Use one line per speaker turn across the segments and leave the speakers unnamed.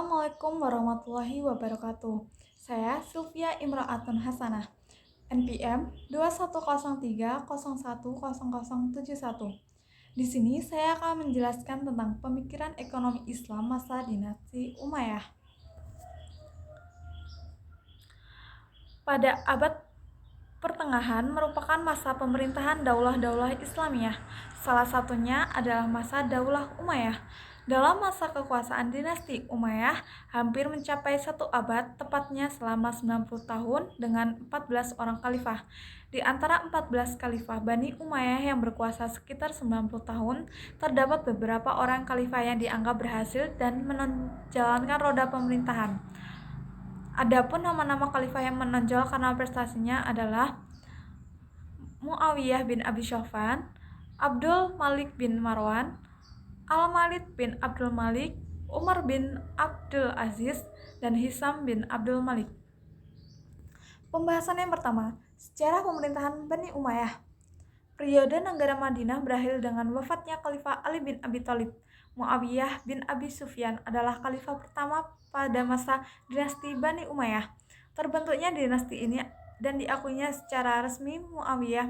Assalamualaikum warahmatullahi wabarakatuh. Saya Sylvia Imraatun Hasanah, NPM 2103010071. Di sini saya akan menjelaskan tentang pemikiran ekonomi Islam masa dinasti Umayyah. Pada abad pertengahan merupakan masa pemerintahan daulah-daulah Islamiyah. Salah satunya adalah masa Daulah Umayyah. Dalam masa kekuasaan dinasti Umayyah, hampir mencapai 1 abad, tepatnya selama 90 tahun dengan 14 orang khalifah. Di antara 14 khalifah Bani Umayyah yang berkuasa sekitar 90 tahun, terdapat beberapa orang khalifah yang dianggap berhasil dan menjalankan roda pemerintahan. Adapun nama-nama khalifah yang menonjol karena prestasinya adalah Muawiyah bin Abi Sufyan, Abdul Malik bin Marwan, Al-Walid bin Abdul Malik, Umar bin Abdul Aziz, dan Hisam bin Abdul Malik. Pembahasan yang pertama, sejarah pemerintahan Bani Umayyah. Periode negara Madinah berakhir dengan wafatnya Khalifah Ali bin Abi Thalib. Muawiyah bin Abi Sufyan adalah khalifah pertama pada masa dinasti Bani Umayyah. Terbentuknya dinasti ini dan diakuinya secara resmi, Muawiyah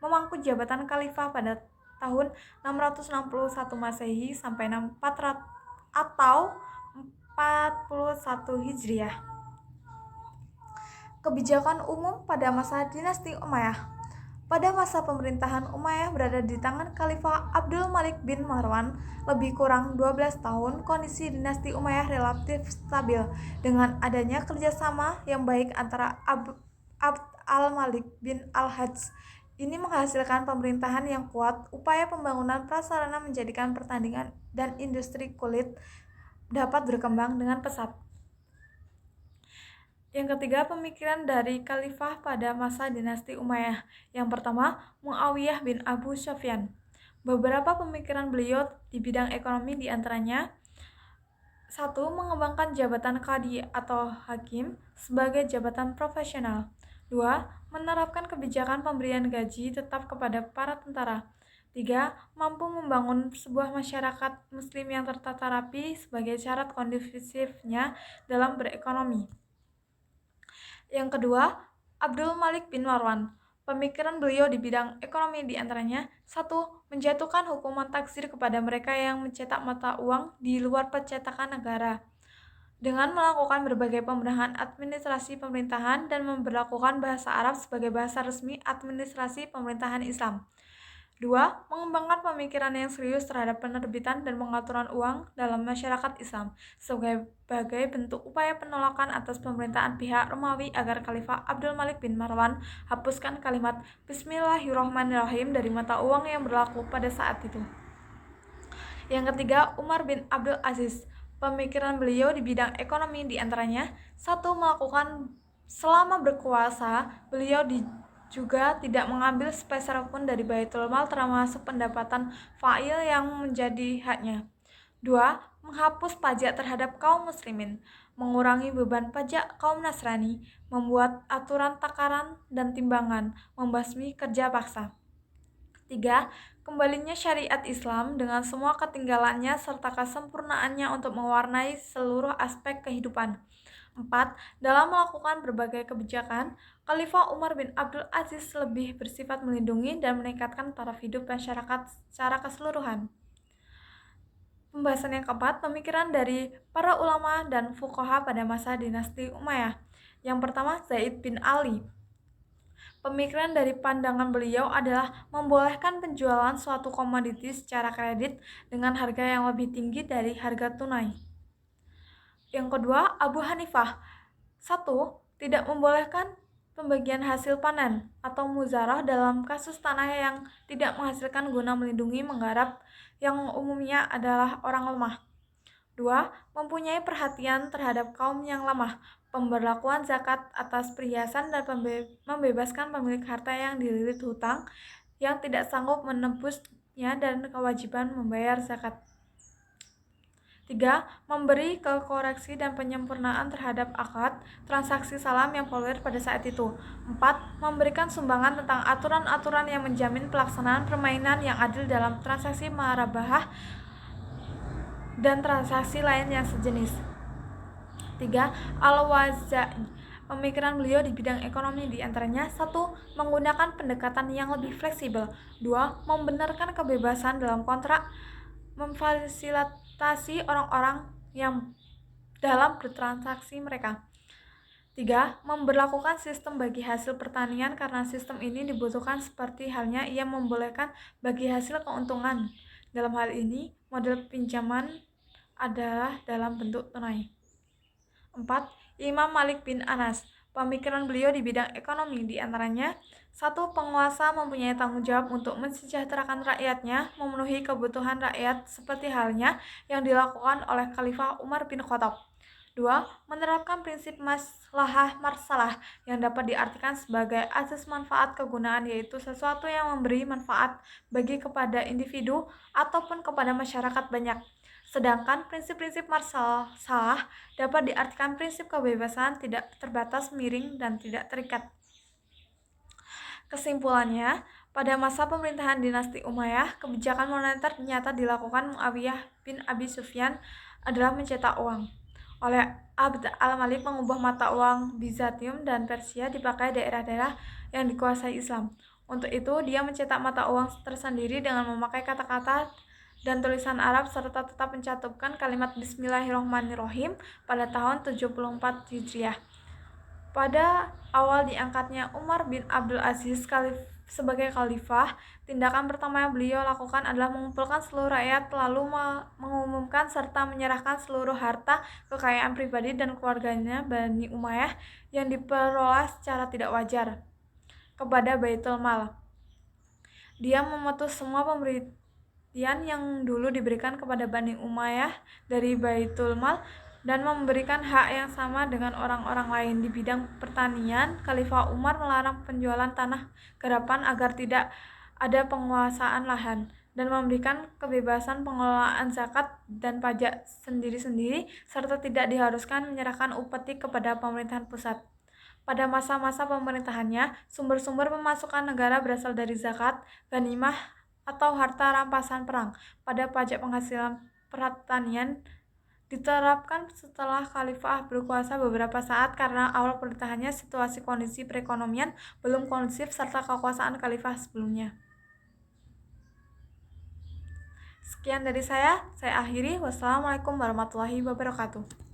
memangku jabatan khalifah pada tahun 661 Masehi sampai 400 atau 41 Hijriah. Kebijakan umum pada masa dinasti Umayyah. Pada masa pemerintahan Umayyah berada di tangan Khalifah Abdul Malik bin Marwan lebih kurang 12 tahun, kondisi dinasti Umayyah relatif stabil dengan adanya kerjasama yang baik antara Abd al-Malik bin al-Hajj. Ini menghasilkan pemerintahan yang kuat. Upaya pembangunan prasarana menjadikan pertanian dan industri kulit dapat berkembang dengan pesat. Yang ketiga, pemikiran dari khalifah pada masa dinasti Umayyah. Yang pertama, Muawiyah bin Abu Sufyan. Beberapa pemikiran beliau di bidang ekonomi diantaranya: 1. Mengembangkan jabatan qadhi atau hakim sebagai jabatan profesional. 2. Menerapkan kebijakan pemberian gaji tetap kepada para tentara. 3. Mampu membangun sebuah masyarakat muslim yang tertata rapi sebagai syarat kondusifnya dalam berekonomi. Yang kedua, Abdul Malik bin Marwan. Pemikiran beliau di bidang ekonomi diantaranya: 1. Menjatuhkan hukuman taksir kepada mereka yang mencetak mata uang di luar percetakan negara, dengan melakukan berbagai pembenahan administrasi pemerintahan dan memberlakukan bahasa Arab sebagai bahasa resmi administrasi pemerintahan Islam. 2. Mengembangkan pemikiran yang serius terhadap penerbitan dan pengaturan uang dalam masyarakat Islam sebagai bentuk upaya penolakan atas pemerintahan pihak Romawi agar Khalifah Abdul Malik bin Marwan hapuskan kalimat Bismillahirrahmanirrahim dari mata uang yang berlaku pada saat itu. Yang ketiga, Umar bin Abdul Aziz. Pemikiran beliau di bidang ekonomi diantaranya: 1. Melakukan selama berkuasa, beliau juga tidak mengambil sepeser pun dari Baitul Mal termasuk pendapatan fa'il yang menjadi haknya. 2. Menghapus pajak terhadap kaum muslimin, mengurangi beban pajak kaum Nasrani, membuat aturan takaran dan timbangan, membasmi kerja paksa. 3. Kembalinya syariat Islam dengan semua ketinggalannya serta kesempurnaannya untuk mewarnai seluruh aspek kehidupan. 4. Dalam melakukan berbagai kebijakan, Khalifah Umar bin Abdul Aziz lebih bersifat melindungi dan meningkatkan taraf hidup masyarakat secara keseluruhan. Pembahasan yang keempat, pemikiran dari para ulama dan fuqaha pada masa dinasti Umayyah. Yang pertama, Zaid bin Ali. Pemikiran dari pandangan beliau adalah membolehkan penjualan suatu komoditi secara kredit dengan harga yang lebih tinggi dari harga tunai. Yang kedua, Abu Hanifah. 1. Tidak membolehkan pembagian hasil panen atau muzarah dalam kasus tanah yang tidak menghasilkan guna melindungi menggarap yang umumnya adalah orang lemah. 2. Mempunyai perhatian terhadap kaum yang lemah, pemberlakuan zakat atas perhiasan dan membebaskan pemilik harta yang dililit hutang yang tidak sanggup menebusnya dan kewajiban membayar zakat. 3. Memberi koreksi dan penyempurnaan terhadap akad transaksi salam yang populer pada saat itu. 4. Memberikan sumbangan tentang aturan-aturan yang menjamin pelaksanaan permainan yang adil dalam transaksi marabahah dan transaksi lain yang sejenis. 3. Al-Waza'i. Pemikiran beliau di bidang ekonomi diantaranya 1. Menggunakan pendekatan yang lebih fleksibel. 2. Membenarkan kebebasan dalam kontrak, memfasilitasi orang-orang yang dalam bertransaksi mereka. 3. Memberlakukan sistem bagi hasil pertanian karena sistem ini dibutuhkan seperti halnya ia membolehkan bagi hasil keuntungan. Dalam hal ini, model pinjaman adalah dalam bentuk tunai. 4. Imam Malik bin Anas. Pemikiran beliau di bidang ekonomi diantaranya 1. Penguasa mempunyai tanggung jawab untuk mensejahterakan rakyatnya, memenuhi kebutuhan rakyat seperti halnya yang dilakukan oleh Khalifah Umar bin Khattab. 2. Menerapkan prinsip maslahah marsalah yang dapat diartikan sebagai asas manfaat kegunaan, yaitu sesuatu yang memberi manfaat bagi kepada individu ataupun kepada masyarakat banyak. Sedangkan prinsip-prinsip marsalah dapat diartikan prinsip kebebasan, tidak terbatas, miring, dan tidak terikat. Kesimpulannya, pada masa pemerintahan dinasti Umayyah, kebijakan moneter nyata dilakukan Muawiyah bin Abi Sufyan adalah mencetak uang. Oleh Abd al-Malik mengubah mata uang Bizantium dan Persia dipakai daerah-daerah yang dikuasai Islam. Untuk itu, dia mencetak mata uang tersendiri dengan memakai kata-kata dan tulisan Arab serta tetap mencantumkan kalimat Bismillahirrahmanirrahim pada tahun 74 Hijriah. Pada awal diangkatnya Umar bin Abdul Aziz sebagai khalifah, tindakan pertama yang beliau lakukan adalah mengumpulkan seluruh rakyat, lalu mengumumkan serta menyerahkan seluruh harta kekayaan pribadi dan keluarganya Bani Umayyah yang diperoleh secara tidak wajar kepada Baitul Mal. Dia memutus semua pemberian yang dulu diberikan kepada Bani Umayyah dari Baitul Mal dan memberikan hak yang sama dengan orang-orang lain. Di bidang pertanian, Khalifah Umar melarang penjualan tanah garapan agar tidak ada penguasaan lahan dan memberikan kebebasan pengelolaan zakat dan pajak sendiri-sendiri serta tidak diharuskan menyerahkan upeti kepada pemerintahan pusat. Pada masa-masa pemerintahannya, sumber-sumber pemasukan negara berasal dari zakat, ghanimah, atau harta rampasan perang. Pada pajak penghasilan pertanian diterapkan setelah khalifah berkuasa beberapa saat karena awal pemerintahannya situasi kondisi perekonomian belum kondusif serta kekuasaan khalifah sebelumnya. Sekian dari saya akhiri. Wassalamualaikum warahmatullahi wabarakatuh.